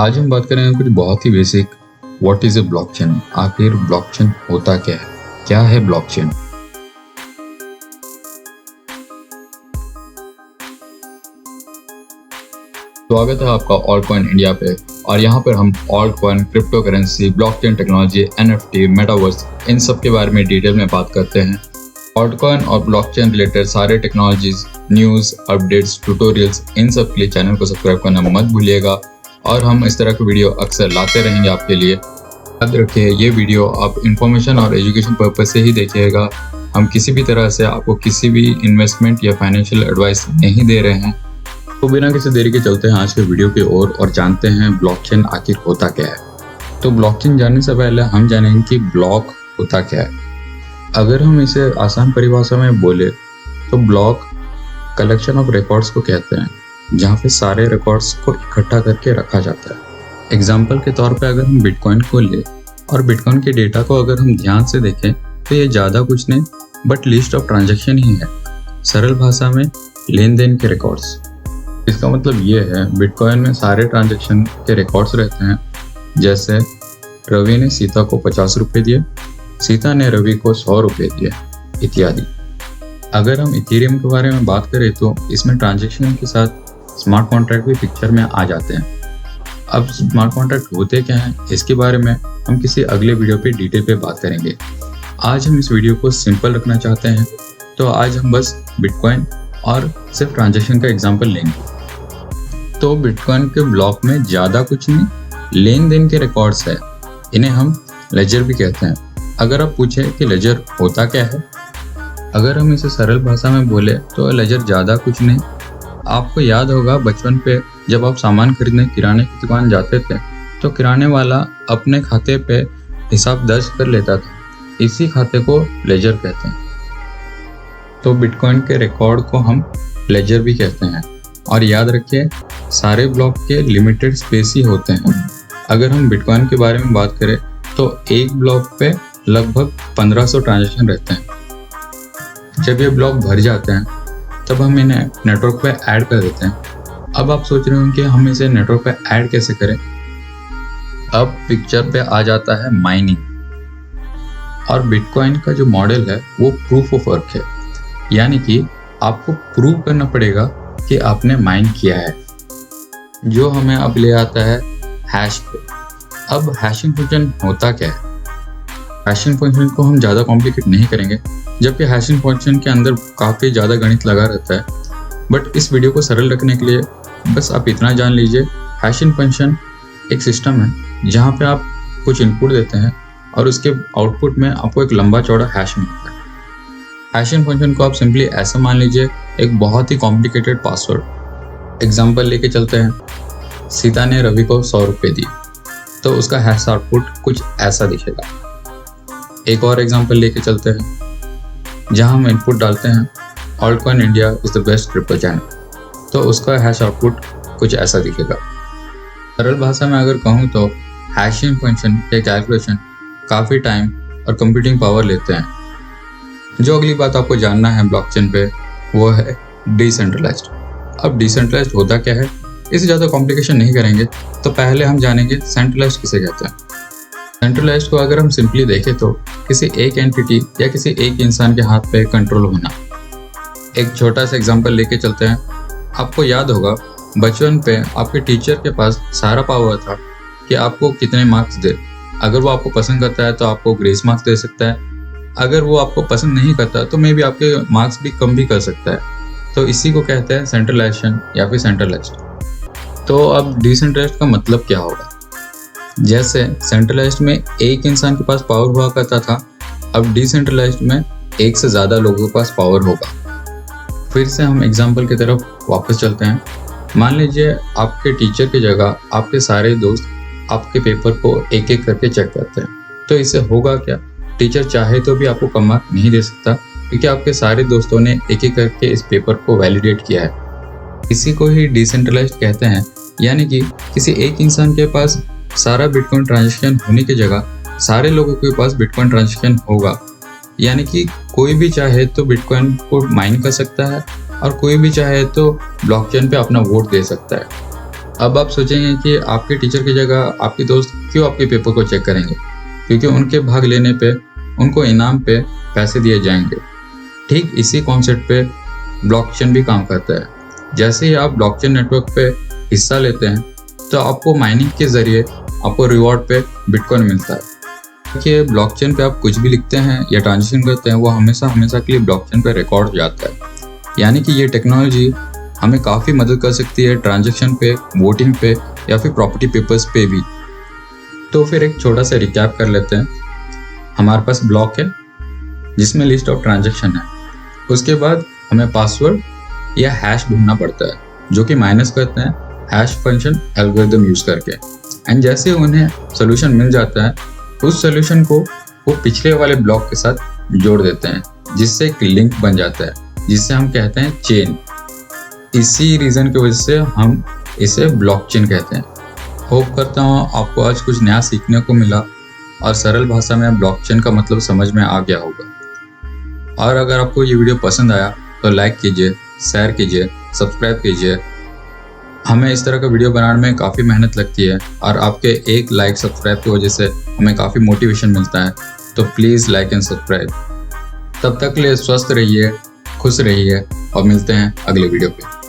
आज हम बात करेंगे कुछ बहुत ही basic. What is a blockchain? आखिर ब्लॉकचेन होता क्या है? क्या है ब्लॉकचेन? स्वागत है आपका ऑल्ट कॉइन इंडिया पे। और यहाँ पर हम alt coin, crypto currency, blockchain technology, NFT, metaverse, इन सब के बारे में डिटेल में बात करते हैं। ऑल्ट कॉइन और ब्लॉकचेन रिलेटेड सारे टेक्नोलॉजीज, न्यूज़, अपडेट्स, ट्यूटोरियल्स, इन सब के लिए चैनल को सब्सक्राइब करना मत भूलिएगा। और हम इस तरह की वीडियो अक्सर लाते रहेंगे आपके लिए। याद रखिए, ये वीडियो आप इंफॉर्मेशन और एजुकेशन पर्पज से ही देखिएगा। हम किसी भी तरह से आपको किसी भी इन्वेस्टमेंट या फाइनेंशियल एडवाइस नहीं दे रहे हैं। तो बिना किसी देरी के चलते हैं आज के वीडियो की ओर और जानते हैं ब्लॉकचेन आखिर होता क्या है। तो ब्लॉकचेन जानने से पहले हम जानेंगे कि ब्लॉक होता क्या है। अगर हम इसे आसान परिभाषा में बोले तो ब्लॉक कलेक्शन ऑफ रिकॉर्ड्स को कहते हैं, जहाँ पे सारे रिकॉर्ड्स को इकट्ठा करके रखा जाता है। एग्जाम्पल के तौर पे अगर हम बिटकॉइन को ले और बिटकॉइन के डेटा को अगर हम ध्यान से देखें तो ये ज़्यादा कुछ नहीं बट लिस्ट ऑफ ट्रांजैक्शन ही है। सरल भाषा में लेन देन के रिकॉर्ड्स। इसका मतलब ये है बिटकॉइन में सारे ट्रांजैक्शन के रिकॉर्ड्स रहते हैं। जैसे रवि ने सीता को 50 रुपये दिए, सीता ने रवि को 100 रुपये दिए, इत्यादि। अगर हम इथेरियम के बारे में बात करें तो इसमें ट्रांजैक्शन के साथ स्मार्ट कॉन्ट्रैक्ट भी पिक्चर में आ जाते हैं। अब स्मार्ट कॉन्ट्रैक्ट होते क्या हैं, इसके बारे में हम किसी अगले वीडियो पे डिटेल पे बात करेंगे। आज हम इस वीडियो को सिंपल रखना चाहते हैं, तो आज हम बस बिटकॉइन और सिर्फ ट्रांजैक्शन का एग्जांपल लेंगे। तो बिटकॉइन के ब्लॉक में ज़्यादा कुछ नहीं, लेन देन के रिकॉर्ड्स है। इन्हें हम लेजर भी कहते हैं। अगर आप पूछें कि लेजर होता क्या है, अगर हम इसे सरल भाषा में बोले तो लेजर ज़्यादा कुछ नहीं। आपको याद होगा बचपन पे जब आप सामान खरीदने किराने की दुकान जाते थे तो किराने वाला अपने खाते पे हिसाब दर्ज कर लेता था। इसी खाते को लेजर कहते हैं। तो बिटकॉइन के रिकॉर्ड को हम लेजर भी कहते हैं। और याद रखिए, सारे ब्लॉक के लिमिटेड स्पेस ही होते हैं। अगर हम बिटकॉइन के बारे में बात करें तो एक ब्लॉक पे लगभग 1500 ट्रांजैक्शन रहते हैं। जब ये ब्लॉक भर जाते हैं तब हम इन्हें नेटवर्क पे ऐड कर देते हैं। अब आप सोच रहे होंगे कि हम इसे नेटवर्क पे ऐड कैसे करें। अब पिक्चर पे आ जाता है माइनिंग। और बिटकॉइन का जो मॉडल है वो प्रूफ ऑफ वर्क है, यानी कि आपको प्रूव करना पड़ेगा कि आपने माइन किया है, जो हमें अब ले आता है हैश पे। अब हैशिंग फंक्शन होता क्या है? हैशिंग फंक्शन को हम ज़्यादा कॉम्प्लिकेट नहीं करेंगे, जबकि हैशिंग फंक्शन के अंदर काफ़ी ज़्यादा गणित लगा रहता है। बट इस वीडियो को सरल रखने के लिए बस आप इतना जान लीजिए, हैशिंग फंक्शन एक सिस्टम है जहाँ पे आप कुछ इनपुट देते हैं और उसके आउटपुट में आपको एक लंबा चौड़ा हैश मिलता है। हैशिंग फंक्शन को आप सिंपली ऐसा मान लीजिए एक बहुत ही कॉम्प्लिकेटेड पासवर्ड। एग्जाम्पल लेके चलते हैं, सीता ने रवि को 100 रुपये दिए, तो उसका हैश आउटपुट कुछ ऐसा दिखेगा। एक और एग्जाम्पल लेके चलते हैं जहां हम इनपुट डालते हैं alt coin India is the best crypto channel, तो उसका हैश आउटपुट कुछ ऐसा दिखेगा। सरल भाषा में अगर कहूँ तो हैशिंग फंक्शन के कैलकुलेशन काफ़ी टाइम और कंप्यूटिंग पावर लेते हैं। जो अगली बात आपको जानना है ब्लॉकचेन पे वो है डिसेंट्रलाइज्ड। अब डिसेंट्रलाइज्ड होता क्या है, इसे ज़्यादा कॉम्प्लिकेशन नहीं करेंगे। तो पहले हम जानेंगे सेंट्रलाइज्ड किसे कहते हैं। सेंट्रलाइज्ड को अगर हम सिंपली देखें तो किसी एक एंटिटी या किसी एक इंसान के हाथ पे कंट्रोल होना। एक छोटा सा एग्जांपल लेके चलते हैं। आपको याद होगा बचपन पे आपके टीचर के पास सारा पावर था कि आपको कितने मार्क्स दे। अगर वो आपको पसंद करता है तो आपको ग्रेस मार्क्स दे सकता है, अगर वो आपको पसंद नहीं करता तो मे बी आपके मार्क्स भी कम भी कर सकता है। तो इसी को कहते हैं सेंट्रलाइजेशन या फिर सेंट्रलाइज्ड। तो अब डिसेंट्रलाइज्ड का मतलब क्या होगा? जैसे सेंट्रलाइज्ड में एक इंसान के पास पावर हुआ करता था, अब डिसेंट्रलाइज्ड में एक से ज़्यादा लोगों के पास पावर होगा। फिर से हम एग्जाम्पल की तरफ वापस चलते हैं। मान लीजिए आपके टीचर की जगह आपके सारे दोस्त आपके पेपर को एक एक करके चेक करते हैं। तो इससे होगा क्या? टीचर चाहे तो भी आपको कम मार्क नहीं दे सकता, क्योंकि आपके सारे दोस्तों ने एक एक करके इस पेपर को वैलिडेट किया है। इसी को ही डिसेंट्रलाइज्ड कहते हैं, यानी कि किसी एक इंसान के पास सारा बिटकॉइन ट्रांजैक्शन होने की जगह सारे लोगों के पास बिटकॉइन ट्रांजैक्शन होगा। यानी कि कोई भी चाहे तो बिटकॉइन को माइन कर सकता है और कोई भी चाहे तो ब्लॉकचेन पे अपना वोट दे सकता है। अब आप सोचेंगे कि आपके टीचर की जगह आपके दोस्त क्यों आपके पेपर को चेक करेंगे, क्योंकि उनके भाग लेने पे उनको इनाम पे पैसे दिए जाएंगे। ठीक इसी कॉन्सेप्ट पे ब्लॉकचेन भी काम करता है। जैसे ही आप ब्लॉकचेन नेटवर्क पे हिस्सा लेते हैं तो आपको माइनिंग के जरिए आपको रिवॉर्ड पे बिटकॉइन मिलता है। कि ब्लॉकचेन पे आप कुछ भी लिखते हैं या ट्रांजेक्शन करते हैं वो हमेशा के लिए ब्लॉकचेन पे रिकॉर्ड हो जाता है। यानी कि ये टेक्नोलॉजी हमें काफ़ी मदद कर सकती है ट्रांजेक्शन पे, वोटिंग पे या फिर प्रॉपर्टी पेपर्स पे भी। तो फिर एक छोटा सा रिकैप कर लेते हैं। हमारे पास ब्लॉक है जिसमें लिस्ट ऑफ ट्रांजेक्शन है। उसके बाद हमें पासवर्ड या हैश ढूंढना पड़ता है जो कि माइनस करते हैं हैश फंक्शन एल्गोरिदम यूज करके। एंड जैसे उन्हें सोल्यूशन मिल जाता है उस सोल्यूशन को वो पिछले वाले ब्लॉक के साथ जोड़ देते हैं जिससे एक लिंक बन जाता है जिससे हम कहते हैं चेन। इसी रीजन की वजह से हम इसे ब्लॉकचेन कहते हैं। होप करता हूँ आपको आज कुछ नया सीखने को मिला और सरल भाषा में ब्लॉकचेन का मतलब समझ में आ गया होगा। और अगर आपको ये वीडियो पसंद आया तो लाइक कीजिए, शेयर कीजिए, सब्सक्राइब कीजिए। हमें इस तरह का वीडियो बनाने में काफ़ी मेहनत लगती है और आपके एक लाइक सब्सक्राइब की वजह से हमें काफ़ी मोटिवेशन मिलता है। तो प्लीज़ लाइक एंड सब्सक्राइब। तब तक के लिए स्वस्थ रहिए, खुश रहिए और मिलते हैं अगले वीडियो पे।